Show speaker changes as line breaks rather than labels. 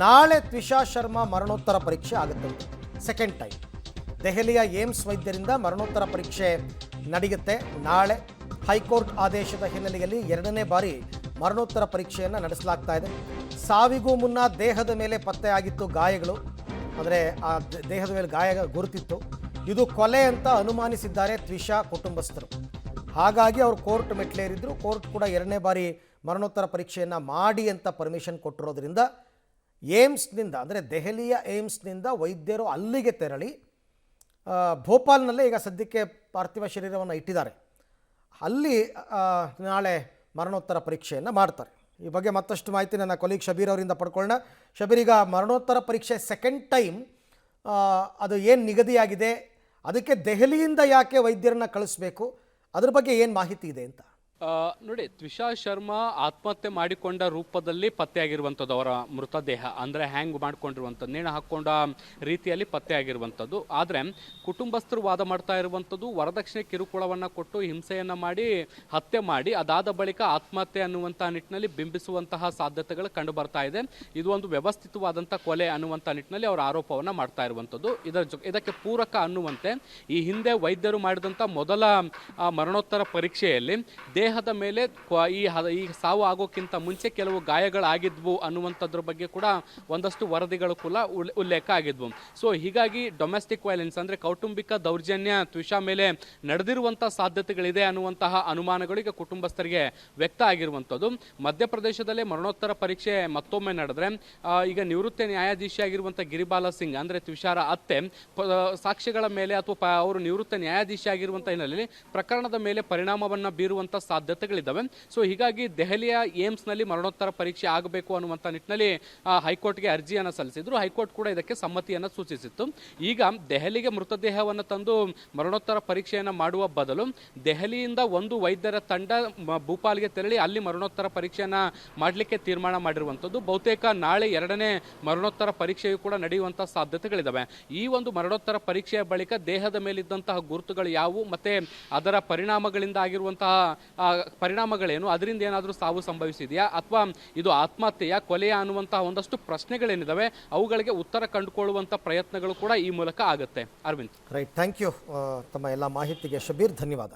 ನಾಳೆ ತ್ವಿಷಾ ಶರ್ಮಾ ಮರಣೋತ್ತರ ಪರೀಕ್ಷೆ ಆಗುತ್ತಂತೆ. ಸೆಕೆಂಡ್ ಟೈಮ್ ದೆಹಲಿಯ ಏಮ್ಸ್ ವೈದ್ಯರಿಂದ ಮರಣೋತ್ತರ ಪರೀಕ್ಷೆ ನಡೆಯುತ್ತೆ. ನಾಳೆ ಹೈಕೋರ್ಟ್ ಆದೇಶದ ಹಿನ್ನೆಲೆಯಲ್ಲಿ ಎರಡನೇ ಬಾರಿ ಮರಣೋತ್ತರ ಪರೀಕ್ಷೆಯನ್ನು ನಡೆಸಲಾಗ್ತಾ ಇದೆ. ಸಾವಿಗೂ ಮುನ್ನ ದೇಹದ ಮೇಲೆ ಪತ್ತೆಯಾಗಿತ್ತು ಗಾಯಗಳು, ಅಂದರೆ ಆ ದೇಹದ ಮೇಲೆ ಗಾಯ ಗುರುತಿತ್ತು. ಇದು ಕೊಲೆ ಅಂತ ಅನುಮಾನಿಸಿದ್ದಾರೆ ತ್ವಿಷಾ ಕುಟುಂಬಸ್ಥರು. ಹಾಗಾಗಿ ಅವರು ಕೋರ್ಟ್ ಮೆಟ್ಲೇರಿದ್ರು. ಕೋರ್ಟ್ ಕೂಡ ಎರಡನೇ ಬಾರಿ ಮರಣೋತ್ತರ ಪರೀಕ್ಷೆಯನ್ನು ಮಾಡಿ ಅಂತ ಪರ್ಮಿಷನ್ ಕೊಟ್ಟಿರೋದ್ರಿಂದ ಏಮ್ಸ್ನಿಂದ, ಅಂದರೆ ದೆಹಲಿಯ ಏಮ್ಸ್ನಿಂದ ವೈದ್ಯರು ಅಲ್ಲಿಗೆ ತೆರಳಿ ಭೋಪಾಲ್ನಲ್ಲೇ ಈಗ ಸದ್ಯಕ್ಕೆ ಪಾರ್ಥಿವ ಶರೀರವನ್ನು ಇಟ್ಟಿದ್ದಾರೆ. ಅಲ್ಲಿ ನಾಳೆ ಮರಣೋತ್ತರ ಪರೀಕ್ಷೆಯನ್ನು ಮಾಡ್ತಾರೆ. ಈ ಬಗ್ಗೆ ಮತ್ತಷ್ಟು ಮಾಹಿತಿ ನನ್ನ ಕೊಲೀಗ್ ಶಬೀರ್ ಅವರಿಂದ ಪಡ್ಕೊಳ್ಳೋಣ. ಶಬೀರ್, ಈಗ ಮರಣೋತ್ತರ ಪರೀಕ್ಷೆ ಸೆಕೆಂಡ್ ಟೈಮ್ ಅದು ಏನು ನಿಗದಿಯಾಗಿದೆ, ಅದಕ್ಕೆ ದೆಹಲಿಯಿಂದ ಯಾಕೆ ವೈದ್ಯರನ್ನ ಕಳಿಸ್ಬೇಕು, ಅದ್ರ ಬಗ್ಗೆ ಏನು ಮಾಹಿತಿ ಇದೆ ಅಂತ?
ನೋಡಿ, ತ್ವಿಷಾ ಶರ್ಮಾ ಆತ್ಮಹತ್ಯೆ ಮಾಡಿಕೊಂಡ ರೂಪದಲ್ಲಿ ಪತ್ತೆಯಾಗಿರುವಂಥದ್ದು. ಅವರ ಮೃತದೇಹ ಅಂದರೆ ಹ್ಯಾಂಗ್ ಮಾಡಿಕೊಂಡಿರುವಂಥದ್ದು, ನೇಣು ಹಾಕ್ಕೊಂಡ ರೀತಿಯಲ್ಲಿ ಪತ್ತೆಯಾಗಿರುವಂಥದ್ದು. ಆದರೆ ಕುಟುಂಬಸ್ಥರು ವಾದ ಮಾಡ್ತಾ ಇರುವಂಥದ್ದು ವರದಕ್ಷಿಣೆ ಕಿರುಕುಳವನ್ನು ಕೊಟ್ಟು ಹಿಂಸೆಯನ್ನು ಮಾಡಿ ಹತ್ಯೆ ಮಾಡಿ ಅದಾದ ಬಳಿಕ ಆತ್ಮಹತ್ಯೆ ಅನ್ನುವಂಥ ನಿಟ್ಟಿನಲ್ಲಿ ಬಿಂಬಿಸುವಂತಹ ಸಾಧ್ಯತೆಗಳು ಕಂಡು ಬರ್ತಾ ಇದೆ. ಇದು ಒಂದು ವ್ಯವಸ್ಥಿತವಾದಂಥ ಕೊಲೆ ಅನ್ನುವಂಥ ನಿಟ್ಟಿನಲ್ಲಿ ಅವರ ಆರೋಪವನ್ನು ಮಾಡ್ತಾ ಇರುವಂಥದ್ದು. ಇದಕ್ಕೆ ಪೂರಕ ಅನ್ನುವಂತೆ ಈ ಹಿಂದೆ ವೈದ್ಯರು ಮಾಡಿದಂಥ ಮೊದಲ ಮರಣೋತ್ತರ ಪರೀಕ್ಷೆಯಲ್ಲಿ ದೇಹದ ಮೇಲೆ ಈ ಸಾವು ಆಗೋಕ್ಕಿಂತ ಮುಂಚೆ ಕೆಲವು ಗಾಯಗಳಾಗಿದ್ವು ಅನ್ನುವಂಥದ್ರ ಬಗ್ಗೆ ಕೂಡ ಒಂದಷ್ಟು ವರದಿಗಳು ಕೂಡ ಉಲ್ಲೇಖ ಆಗಿದ್ವು. ಸೊ ಹೀಗಾಗಿ ಡೊಮೆಸ್ಟಿಕ್ ವೈಲೆನ್ಸ್ ಅಂದರೆ ಕೌಟುಂಬಿಕ ದೌರ್ಜನ್ಯ ತ್ವಿಷಾ ಮೇಲೆ ನಡೆದಿರುವಂಥ ಸಾಧ್ಯತೆಗಳಿದೆ ಅನ್ನುವಂತಹ ಅನುಮಾನಗಳು ಈಗ ಕುಟುಂಬಸ್ಥರಿಗೆ ವ್ಯಕ್ತ ಆಗಿರುವಂಥದ್ದು. ಮಧ್ಯಪ್ರದೇಶದಲ್ಲೇ ಮರಣೋತ್ತರ ಪರೀಕ್ಷೆ ಮತ್ತೊಮ್ಮೆ ನಡೆದ್ರೆ ಈಗ ನಿವೃತ್ತ ನ್ಯಾಯಾಧೀಶಿಯಾಗಿರುವಂಥ ಗಿರಿಬಾಲ ಸಿಂಗ್ ಅಂದರೆ ತ್ವಿಷಾರ ಅತ್ತೆ ಸಾಕ್ಷ್ಯಗಳ ಮೇಲೆ ಅಥವಾ ಅವರು ನಿವೃತ್ತ ನ್ಯಾಯಾಧೀಶಿ ಆಗಿರುವಂಥ ಹಿನ್ನೆಲೆಯಲ್ಲಿ ಪ್ರಕರಣದ ಮೇಲೆ ಪರಿಣಾಮವನ್ನು ಬೀರುವಂಥ ಸಾಧ್ಯತೆಗಳಿದ್ದಾವೆ. ಸೊ ಹೀಗಾಗಿ ದೆಹಲಿಯ ಏಮ್ಸ್ನಲ್ಲಿ ಮರಣೋತ್ತರ ಪರೀಕ್ಷೆ ಆಗಬೇಕು ಅನ್ನುವಂಥ ನಿಟ್ಟಿನಲ್ಲಿ ಹೈಕೋರ್ಟ್ಗೆ ಅರ್ಜಿಯನ್ನು ಸಲ್ಲಿಸಿದ್ರು. ಹೈಕೋರ್ಟ್ ಕೂಡ ಇದಕ್ಕೆ ಸಮ್ಮತಿಯನ್ನು ಸೂಚಿಸಿತ್ತು. ಈಗ ದೆಹಲಿಗೆ ಮೃತದೇಹವನ್ನು ತಂದು ಮರಣೋತ್ತರ ಪರೀಕ್ಷೆಯನ್ನು ಮಾಡುವ ಬದಲು ದೆಹಲಿಯಿಂದ ಒಂದು ವೈದ್ಯರ ತಂಡ ಭೂಪಾಲ್ಗೆ ತೆರಳಿ ಅಲ್ಲಿ ಮರಣೋತ್ತರ ಪರೀಕ್ಷೆಯನ್ನು ಮಾಡಲಿಕ್ಕೆ ತೀರ್ಮಾನ ಮಾಡಿರುವಂಥದ್ದು. ಬಹುತೇಕ ನಾಳೆ ಎರಡನೇ ಮರಣೋತ್ತರ ಪರೀಕ್ಷೆಯು ಕೂಡ ನಡೆಯುವಂಥ ಸಾಧ್ಯತೆಗಳಿದ್ದಾವೆ. ಈ ಒಂದು ಮರಣೋತ್ತರ ಪರೀಕ್ಷೆಯ ಬಳಿಕ ದೇಹದ ಮೇಲಿದ್ದಂತಹ ಗುರುತುಗಳು ಯಾವುವು ಮತ್ತು ಅದರ ಪರಿಣಾಮಗಳಿಂದ ಆಗಿರುವಂತಹ ಪರಿಣಾಮಗಳೇನು, ಅದರಿಂದ ಏನಾದರೂ ಸಾವು ಸಂಭವಿಸಿದೆಯಾ ಅಥವಾ ಇದು ಆತ್ಮಹತ್ಯೆಯ ಕೊಲೆಯ ಅನ್ನುವಂತಹ ಒಂದಷ್ಟು ಪ್ರಶ್ನೆಗಳೇನಿದ್ದಾವೆ ಅವುಗಳಿಗೆ ಉತ್ತರ ಕಂಡುಕೊಳ್ಳುವಂಥ ಪ್ರಯತ್ನಗಳು ಕೂಡ ಈ ಮೂಲಕ ಆಗುತ್ತೆ. ಅರವಿಂದ್,
ರೈಟ್, ಥ್ಯಾಂಕ್ ಯು ತಮ್ಮ ಎಲ್ಲ ಮಾಹಿತಿಗೆ ಶಬೀರ್, ಧನ್ಯವಾದ.